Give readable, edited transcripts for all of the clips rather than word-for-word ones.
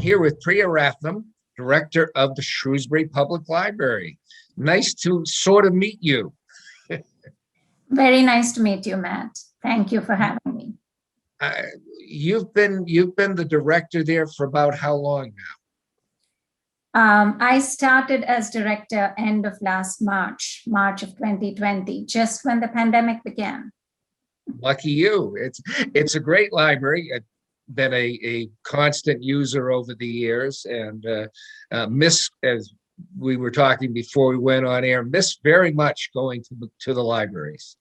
here with Priya Rathnam, Director of the Shrewsbury Public Library. Nice to sort of meet you. Very nice to meet you, Matt. Thank you for having me. You've been the director there for about how long now? I started as director end of last March of 2020, just when the pandemic began. Lucky you. It's a great library. I've been a constant user over the years, and miss, as we were talking before we went on air, miss very much going to the libraries.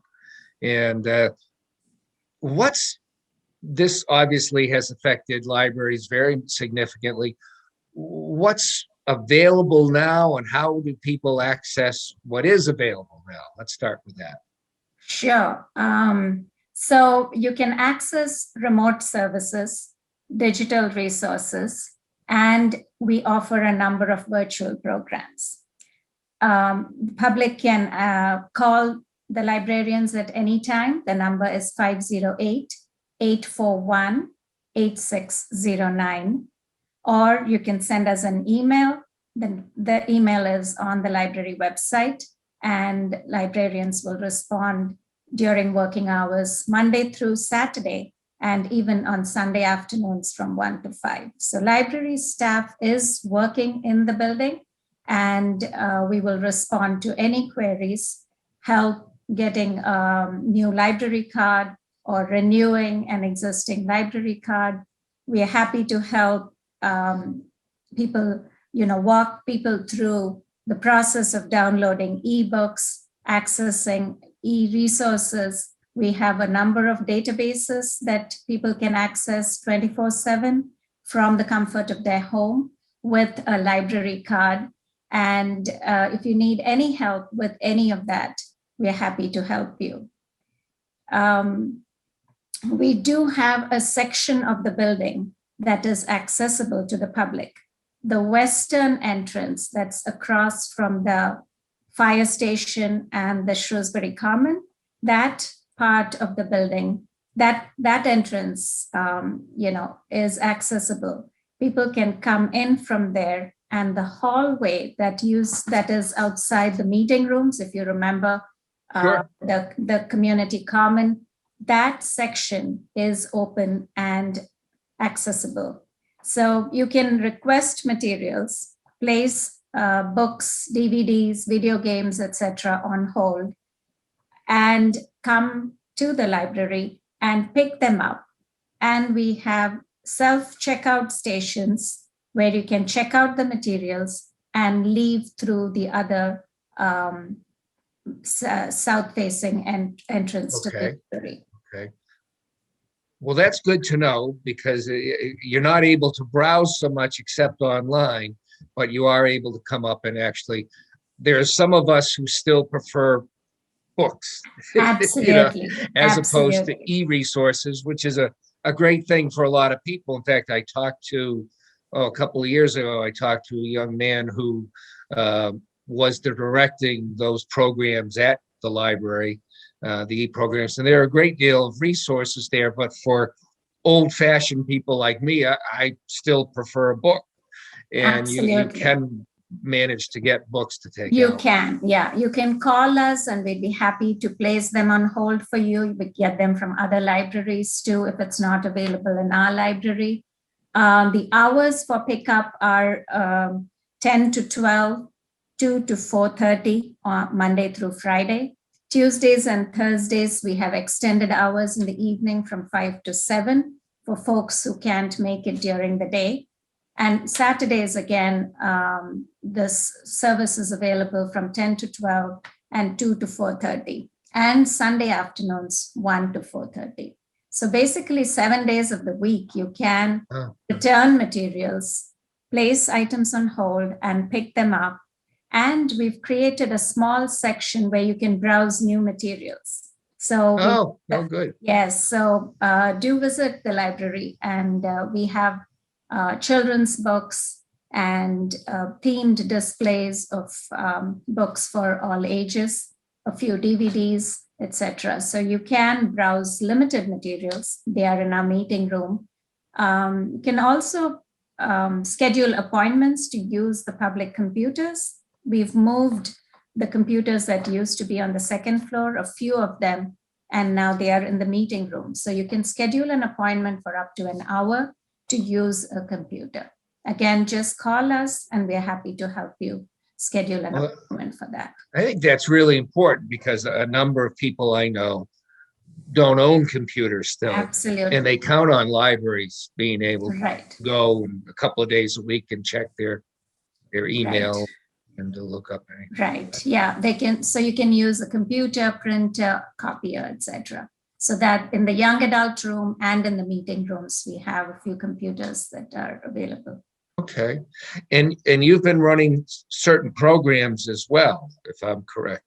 And this obviously has affected libraries very significantly. What's available now, and how do people access what is available now? Let's start with that. Sure. So you can access remote services, digital resources, and we offer a number of virtual programs. The public can call the librarians at any time. The number is 508-841-8609. Or you can send us an email. The email is on the library website, and librarians will respond during working hours, Monday through Saturday, and even on Sunday afternoons from 1 to 5. So library staff is working in the building, and we will respond to any queries, help getting a new library card or renewing an existing library card. We are happy to help people, walk people through the process of downloading ebooks, accessing e-resources. We have a number of databases that people can access 24/7 from the comfort of their home with a library card. And if you need any help with any of that, we're happy to help you. We do have a section of the building that is accessible to the public. The western entrance that's across from the fire station and the Shrewsbury Common, that part of the building, that entrance, is accessible. People can come in from there, and the hallway that is outside the meeting rooms, if you remember, Sure. the community common, that section is open and accessible. So you can request materials, place books, DVDs, video games, etc. on hold, and come to the library and pick them up. And we have self-checkout stations where you can check out the materials and leave through the other south-facing entrance to the library. Okay. Well, that's good to know, because you're not able to browse so much except online, but you are able to come up and actually, there's some of us who still prefer books, Absolutely. as opposed to e-resources, which is a great thing for a lot of people. In fact, I talked to, a couple of years ago, I talked to a young man who was directing those programs at the library, the e-programs, and there are a great deal of resources there, but for old-fashioned people like me, I still prefer a book. And you can manage to get books to take out. You can, yeah. You can call us and we'd be happy to place them on hold for you. We get them from other libraries too, if it's not available in our library. The hours for pickup are 10 to 12, 2 to 4:30 on Monday through Friday. Tuesdays and Thursdays, we have extended hours in the evening from 5 to 7 for folks who can't make it during the day. And Saturdays, again, this service is available from 10 to 12 and 2 to 4:30. And Sunday afternoons, 1 to 4:30. So basically 7 days of the week, you can return materials, place items on hold, and pick them up. And we've created a small section where you can browse new materials. So good. Yes, so do visit the library, and we have children's books and themed displays of books for all ages, a few DVDs, etc. So you can browse limited materials. They are in our meeting room. You can also schedule appointments to use the public computers. We've moved the computers that used to be on the second floor, a few of them, and now they are in the meeting room. So you can schedule an appointment for up to an hour to use a computer. Again, just call us and we're happy to help you schedule an appointment for that. I think that's really important because a number of people I know don't own computers still. Absolutely. And they count on libraries being able Right. to go a couple of days a week and check their email. Right. And to look up anything. Right. Yeah, they can. So you can use a computer, printer, copier, etc. So that in the young adult room and in the meeting rooms, we have a few computers that are available. Okay. And you've been running certain programs as well, if I'm correct.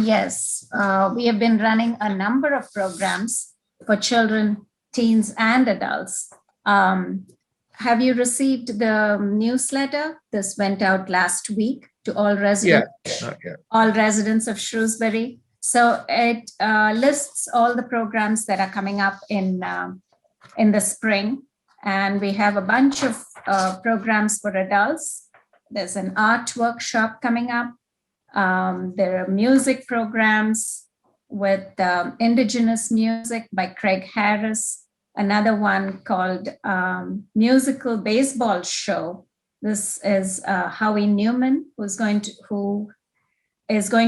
Yes, we have been running a number of programs for children, teens, and adults. Have you received the newsletter? This went out last week to all residents. Yeah, not yet. All residents of Shrewsbury. So it lists all the programs that are coming up in the spring. And we have a bunch of programs for adults. There's an art workshop coming up. There are music programs with Indigenous music by Craig Harris. Another one called Musical Baseball Show. This is Howie Newman, who is going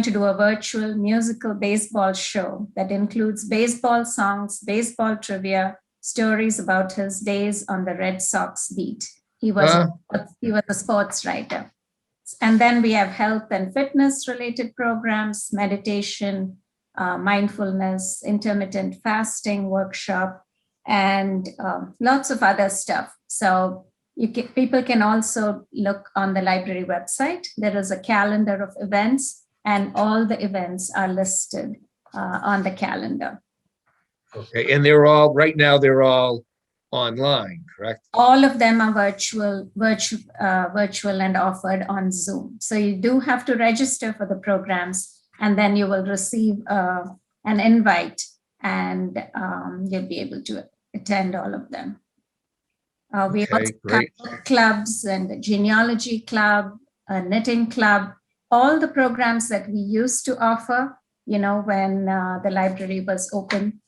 to do a virtual musical baseball show that includes baseball songs, baseball trivia, stories about his days on the Red Sox beat. He was a sports writer. And then we have health and fitness related programs, meditation, mindfulness, intermittent fasting workshop, and lots of other stuff. So people can also look on the library website. There is a calendar of events, and all the events are listed on the calendar. Okay, and right now they're all online, correct? All of them are virtual and offered on Zoom. So you do have to register for the programs, and then you will receive an invite, and you'll be able to attend all of them. We also have clubs and the genealogy club, a knitting club, all the programs that we used to offer, when the library was open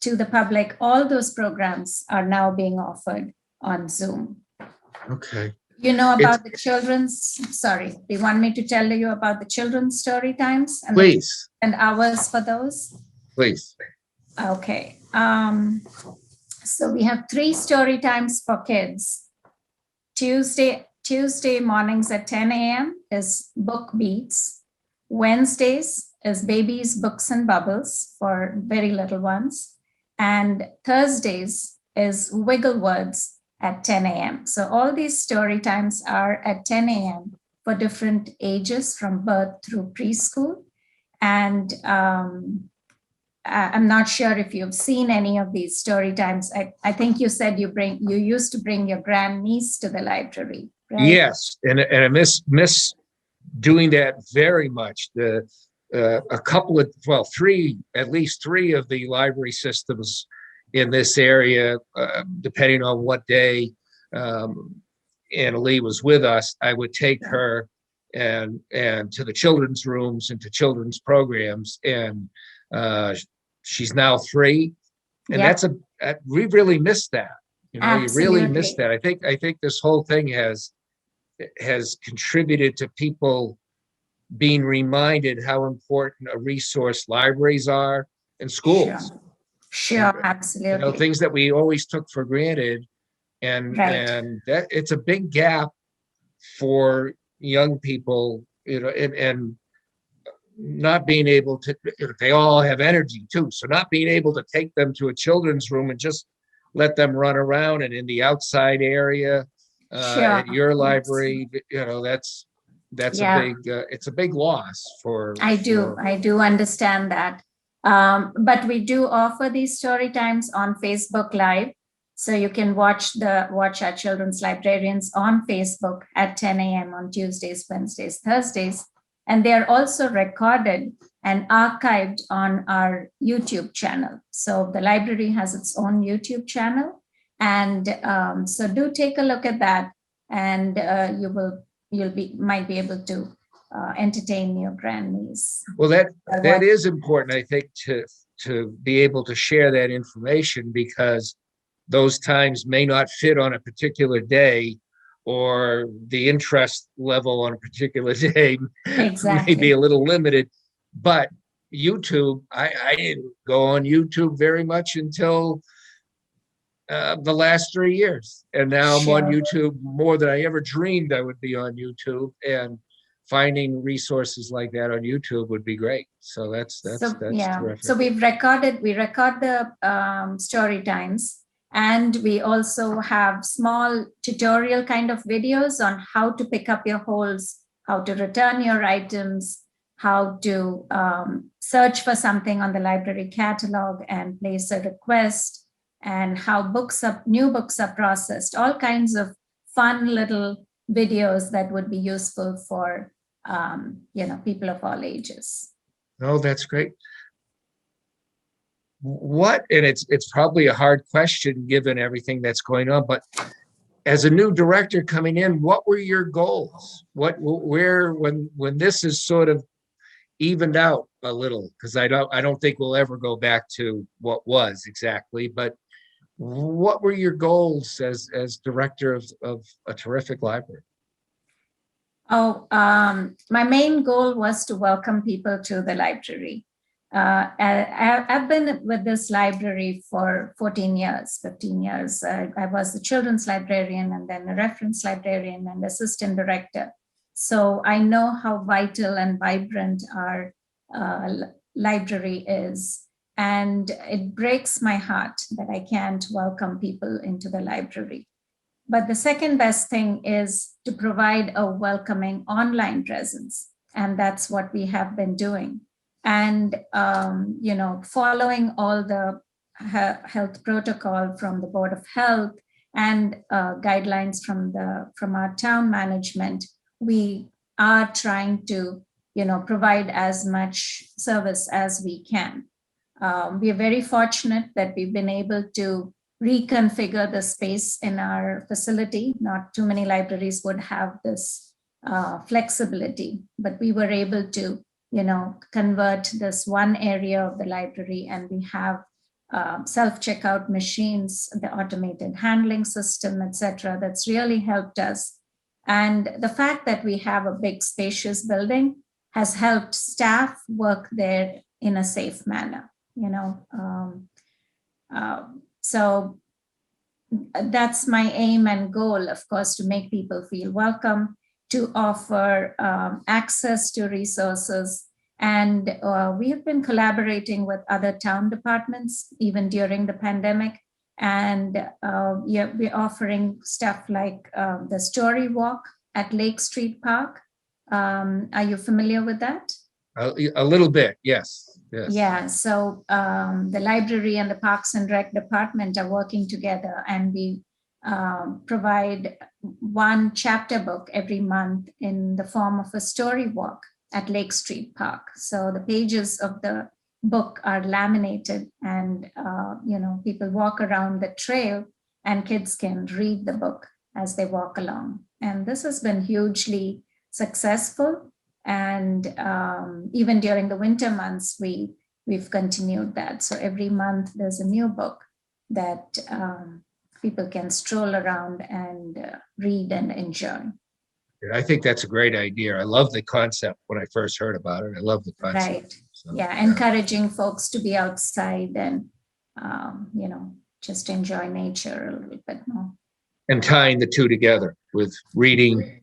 to the public. All those programs are now being offered on Zoom. Okay. About the children's, sorry, do you want me to tell you about the children's story times? Please. And hours for those? Please. Okay. So we have 3 story times for kids. Tuesday mornings at 10 a.m. is Book Beats. Wednesdays is Babies, Books, and Bubbles for very little ones. And Thursdays is Wiggle Words at 10 a.m. So all these story times are at 10 a.m. for different ages from birth through preschool. And I'm not sure if you've seen any of these story times. I think you said you used to bring your grandniece to the library, right? Yes, and I miss doing that very much. At least three of the library systems in this area, depending on what day Anna Lee was with us, I would take her and to the children's rooms and to children's programs, and she's now 3, and we really missed that. You really missed that. I think this whole thing has contributed to people being reminded how important a resource libraries are and schools. Sure, absolutely. Things that we always took for granted, and that it's a big gap for young people, and not being able to, they all have energy too. So not being able to take them to a children's room and just let them run around and in the outside area at your library, that's it's a big loss for. I do understand that. But we do offer these story times on Facebook Live. So you can watch our children's librarians on Facebook at 10 a.m. on Tuesdays, Wednesdays, Thursdays. And they are also recorded and archived on our YouTube channel. So the library has its own YouTube channel. And so do take a look at that. and might be able to entertain your grandniece. Well, that is important, I think, to be able to share that information, because those times may not fit on a particular day, or the interest level on a particular day may be a little limited. But YouTube, I didn't go on YouTube very much until the last 3 years. And now I'm on YouTube more than I ever dreamed I would be on YouTube. And finding resources like that on YouTube would be great. So that's terrific. So we record the story times, and we also have small tutorial kind of videos on how to pick up your holds, how to return your items, how to search for something on the library catalog and place a request, and how new books are processed, all kinds of fun little videos that would be useful for people of all ages. Oh, that's great. And it's probably a hard question given everything that's going on, but as a new director coming in, what were your goals? When this is sort of evened out a little, because I don't think we'll ever go back to what was exactly, but what were your goals as director of a terrific library? My main goal was to welcome people to the library. I've been with this library for 15 years. I was the children's librarian, and then a reference librarian and assistant director. So I know how vital and vibrant our library is. And it breaks my heart that I can't welcome people into the library. But the second best thing is to provide a welcoming online presence. And that's what we have been doing. And, following all the health protocol from the Board of Health and guidelines from our town management, we are trying to, provide as much service as we can. We are very fortunate that we've been able to reconfigure the space in our facility. Not too many libraries would have this flexibility, but we were able to, convert this one area of the library, and we have self-checkout machines, the automated handling system, etc. That's really helped us. And the fact that we have a big spacious building has helped staff work there in a safe manner. So that's my aim and goal, of course, to make people feel welcome, to offer access to resources. And we have been collaborating with other town departments, even during the pandemic. And we're offering stuff like the story walk at Lake Street Park. Are you familiar with that? A little bit, yes. Yeah, so the library and the Parks and Rec department are working together, and we provide one chapter book every month in the form of a story walk at Lake Street Park. So the pages of the book are laminated, and people walk around the trail, and kids can read the book as they walk along. And this has been hugely successful. And even during the winter months, we've continued that. So every month there's a new book that people can stroll around and read and enjoy. I think that's a great idea. I love the concept when I first heard about it. I love the concept. Right. So, encouraging folks to be outside and, just enjoy nature a little bit more. And tying the two together with reading.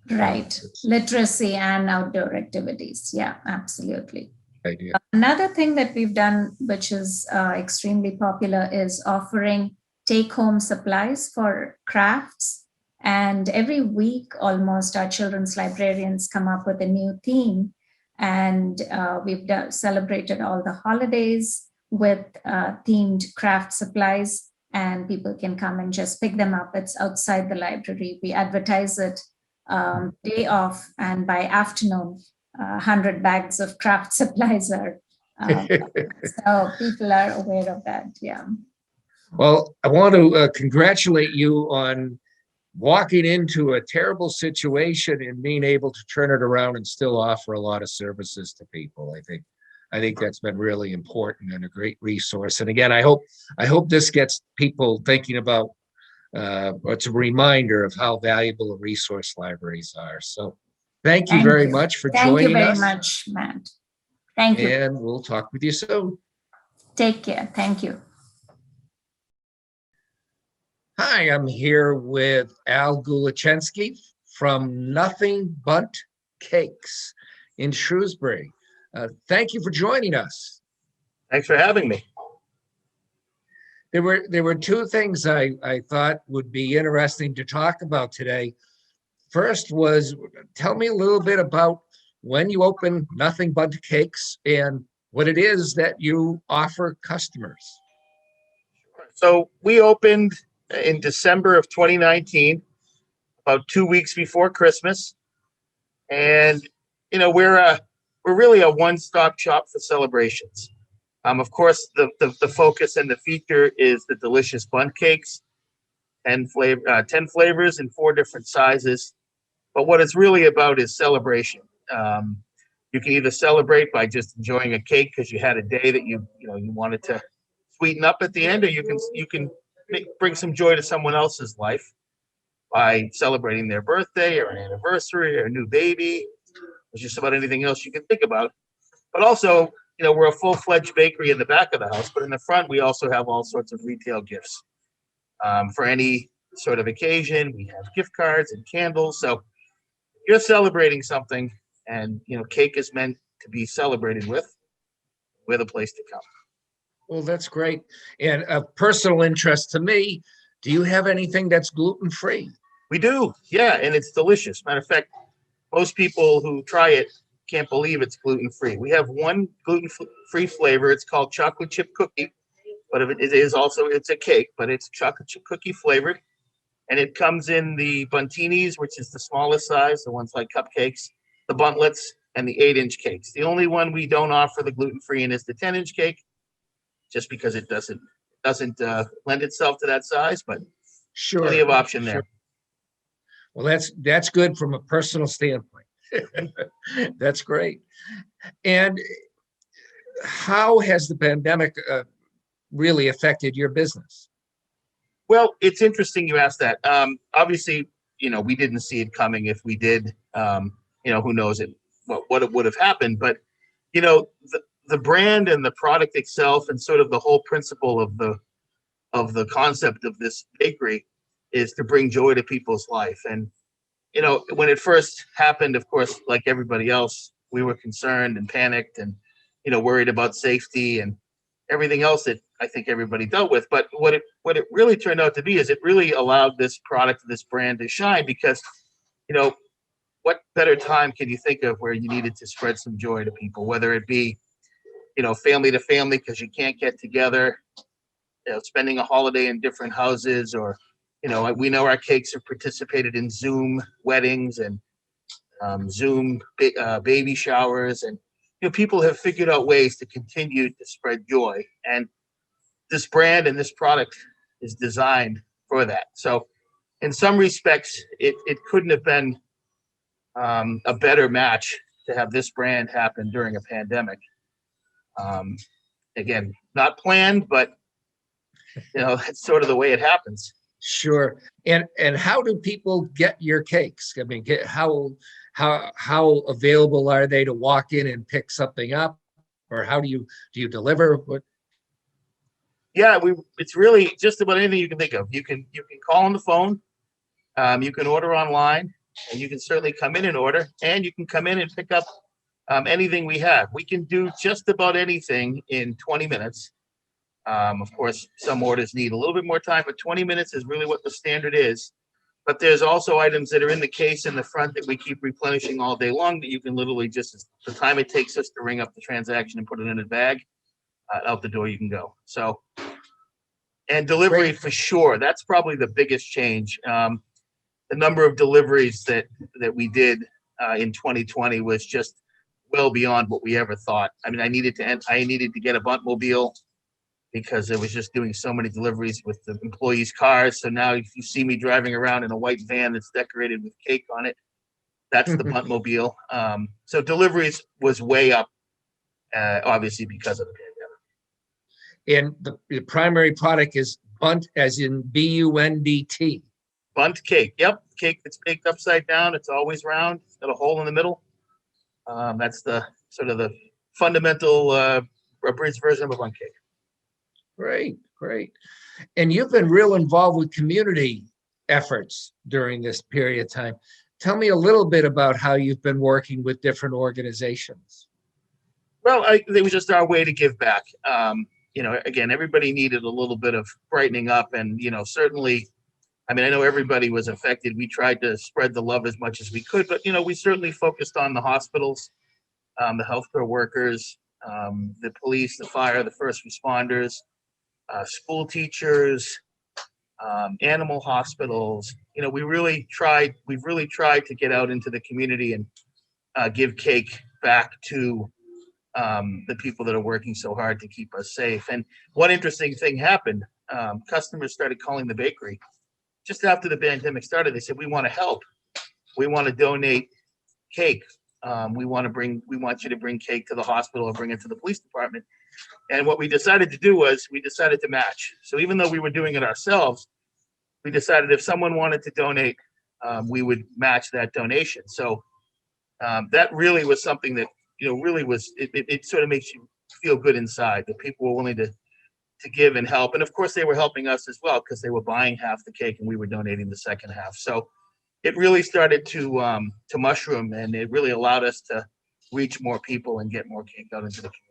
Right. Literacy and outdoor activities. Yeah, absolutely. Idea. Another thing that we've done, which is extremely popular, is offering take-home supplies for crafts. And every week, almost, our children's librarians come up with a new theme. And we've celebrated all the holidays with themed craft supplies, and people can come and just pick them up. It's outside the library. We advertise it day off, and by afternoon, 100 bags of craft supplies are so people are aware of that. Yeah. Well, I want to congratulate you on walking into a terrible situation and being able to turn it around and still offer a lot of services to people. I think that's been really important and a great resource. And again, I hope this gets people thinking about, it's a reminder of how valuable a resource libraries are. So thank you very much for joining us. Thank you very much, Matt. Thank you. And we'll talk with you soon. Take care. Thank you. Hi, I'm here with Al Gulachenski from Nothing Bundt Cakes in Shrewsbury. Thank you for joining us. Thanks for having me. There were two things I thought would be interesting to talk about today. First was, tell me a little bit about when you opened Nothing Bundt Cakes and what it is that you offer customers. So we opened in December of 2019, about 2 weeks before Christmas, and we're really a one-stop shop for celebrations. Of course, the focus and the feature is the delicious bundt cakes, 10 flavors in 4 different sizes. But what it's really about is celebration. You can either celebrate by just enjoying a cake because you had a day that you wanted to sweeten up at the end, or you can bring some joy to someone else's life by celebrating their birthday or an anniversary or a new baby, or just about anything else you can think about. But also, we're a full-fledged bakery in the back of the house, but in the front, we also have all sorts of retail gifts. For any sort of occasion, we have gift cards and candles. So if you're celebrating something and, cake is meant to be celebrated with, we're the place to come. Well, that's great. And of personal interest to me, do you have anything that's gluten-free? We do, yeah, and it's delicious. Matter of fact, most people who try it can't believe it's gluten-free. We have one gluten-free flavor. It's called chocolate chip cookie, but it's a cake, but it's chocolate chip cookie flavored. And it comes in the buntinis, which is the smallest size, the ones like cupcakes, the buntlets, and the 8-inch cakes. The only one we don't offer the gluten-free in is the 10-inch cake, just because it doesn't lend itself to that size, but Sure, plenty of option there. Sure. Well, that's good from a personal standpoint. That's great. And how has the pandemic really affected your business? Well, it's interesting you asked that. Obviously, we didn't see it coming. If we did, who knows what it would have happened. But, the brand and the product itself and sort of the whole principle of the concept of this bakery is to bring joy to people's life. And, when it first happened, of course, like everybody else, we were concerned and panicked and, worried about safety and everything else that I think everybody dealt with. But what it really turned out to be is it really allowed this product, this brand to shine because, what better time can you think of where you needed to spread some joy to people, whether it be, family to family because you can't get together, spending a holiday in different houses, or, we know our cakes have participated in Zoom weddings and Zoom baby showers, and people have figured out ways to continue to spread joy, and this brand and this product is designed for that. So in some respects, it couldn't have been a better match to have this brand happen during a pandemic. Again, not planned, but it's sort of the way it happens. Sure. And how do people get your cakes? I mean, how available are they to walk in and pick something up, or how do you deliver? What? Yeah, it's really just about anything you can think of. You can call on the phone, you can order online, and you can certainly come in and order, and you can come in and pick up anything we have. We can do just about anything in 20 minutes. Of course, some orders need a little bit more time, but 20 minutes is really what the standard is. But there's also items that are in the case in the front that we keep replenishing all day long that you can literally just, the time it takes us to ring up the transaction and put it in a bag, out the door you can go. So, and delivery for sure, that's probably the biggest change. The number of deliveries that we did in 2020 was just well beyond what we ever thought. I mean, I needed to get a Bundt mobile, because it was just doing so many deliveries with the employees' cars. So now if you see me driving around in a white van that's decorated with cake on it, that's the Bundt Mobile. So deliveries was way up, obviously because of the pandemic. And the primary product is Bundt, as in Bundt. Bundt cake. Yep. Cake that's baked upside down. It's always round. It's got a hole in the middle. That's the sort of the fundamental abridged version of a Bundt cake. Great, great. And you've been real involved with community efforts during this period of time. Tell me a little bit about how you've been working with different organizations. Well, it was just our way to give back. Again, everybody needed a little bit of brightening up, and certainly, I know everybody was affected. We tried to spread the love as much as we could, but we certainly focused on the hospitals, the healthcare workers, the police, the fire, the first responders, school teachers, animal hospitals. We've really tried to get out into the community and give cake back to the people that are working so hard to keep us safe. And one interesting thing happened. Customers started calling the bakery just after the pandemic started. They said, "We want to help. We want to donate cake. We want you to bring cake to the hospital or bring it to the police department." And what we decided to do was we decided to match. So even though we were doing it ourselves, we decided if someone wanted to donate, we would match that donation. So that really was something that, really was, it sort of makes you feel good inside that people were willing to give and help. And of course they were helping us as well, because they were buying half the cake and we were donating the second half. So it really started to mushroom, and it really allowed us to reach more people and get more cake out into the community.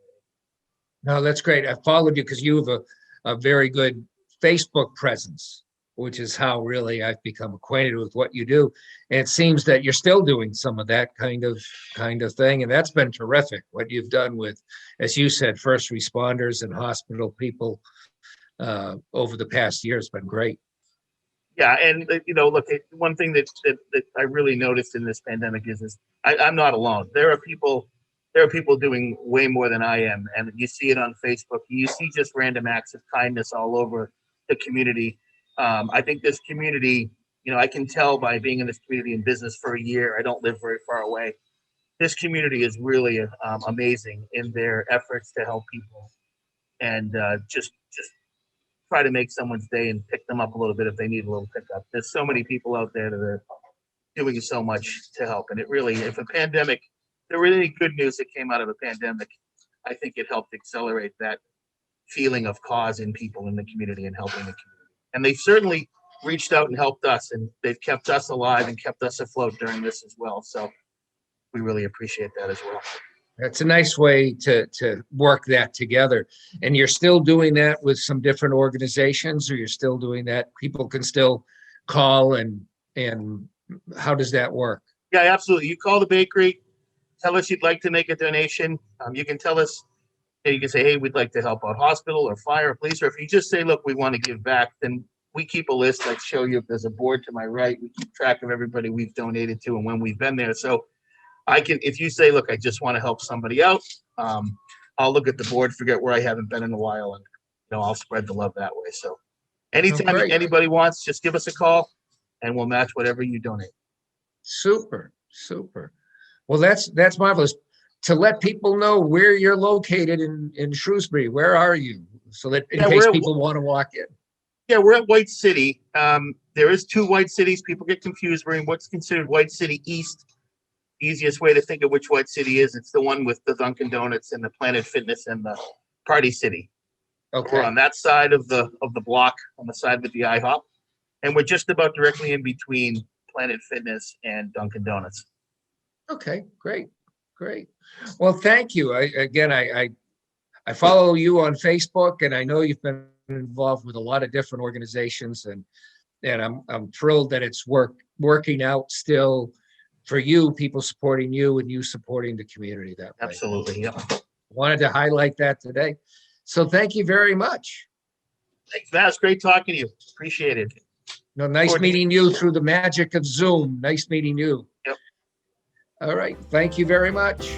No, that's great. I followed you because you have a very good Facebook presence, which is how really I've become acquainted with what you do. And it seems that you're still doing some of that kind of thing. And that's been terrific, what you've done with, as you said, first responders and hospital people over the past year has been great. Yeah, and look, one thing that I really noticed in this pandemic is I'm not alone. There are people doing way more than I am, and you see it on Facebook. You see just random acts of kindness all over the community. I think this community, I can tell by being in this community in business for a year. I don't live very far away. This community is really amazing in their efforts to help people, and just try to make someone's day and pick them up a little bit if they need a little pickup. There's so many people out there that are doing so much to help, and it really, if a pandemic, there were any good news that came out of a pandemic, I think it helped accelerate that feeling of cause in people in the community and helping the community. And they certainly reached out and helped us, and they've kept us alive and kept us afloat during this as well. So we really appreciate that as well. That's a nice way to work that together. And you're still doing that with some different organizations, or you're still doing that? People can still call, and how does that work? Yeah, absolutely. You call the bakery, tell us you'd like to make a donation. You can tell us, you can say, hey, we'd like to help out hospital or fire or police. Or if you just say, look, we want to give back, then we keep a list. I show you if there's a board to my right. We keep track of everybody we've donated to and when we've been there. So I can, if you say, look, I just want to help somebody out, I'll look at the board, forget where I haven't been in a while, and I'll spread the love that way. So anytime anybody wants, just give us a call and we'll match whatever you donate. Super. Well, that's marvelous. To let people know where you're located in Shrewsbury, where are you? So that in case people want to walk in. Yeah, we're at White City. There is two White Cities. People get confused. We're in what's considered White City East. Easiest way to think of which White City is, it's the one with the Dunkin' Donuts and the Planet Fitness and the Party City. Okay. We're on that side of the block, on the side with the IHOP, and we're just about directly in between Planet Fitness and Dunkin' Donuts. Okay, great. Well, thank you. I follow you on Facebook, and I know you've been involved with a lot of different organizations, and I'm thrilled that it's working out still for you, people supporting you and you supporting the community that way. Absolutely. Yeah. Wanted to highlight that today. So thank you very much. Thanks, Matt. It's great talking to you. Appreciate it. No, nice meeting you through the magic of Zoom. Nice meeting you. Yep. All right. Thank you very much.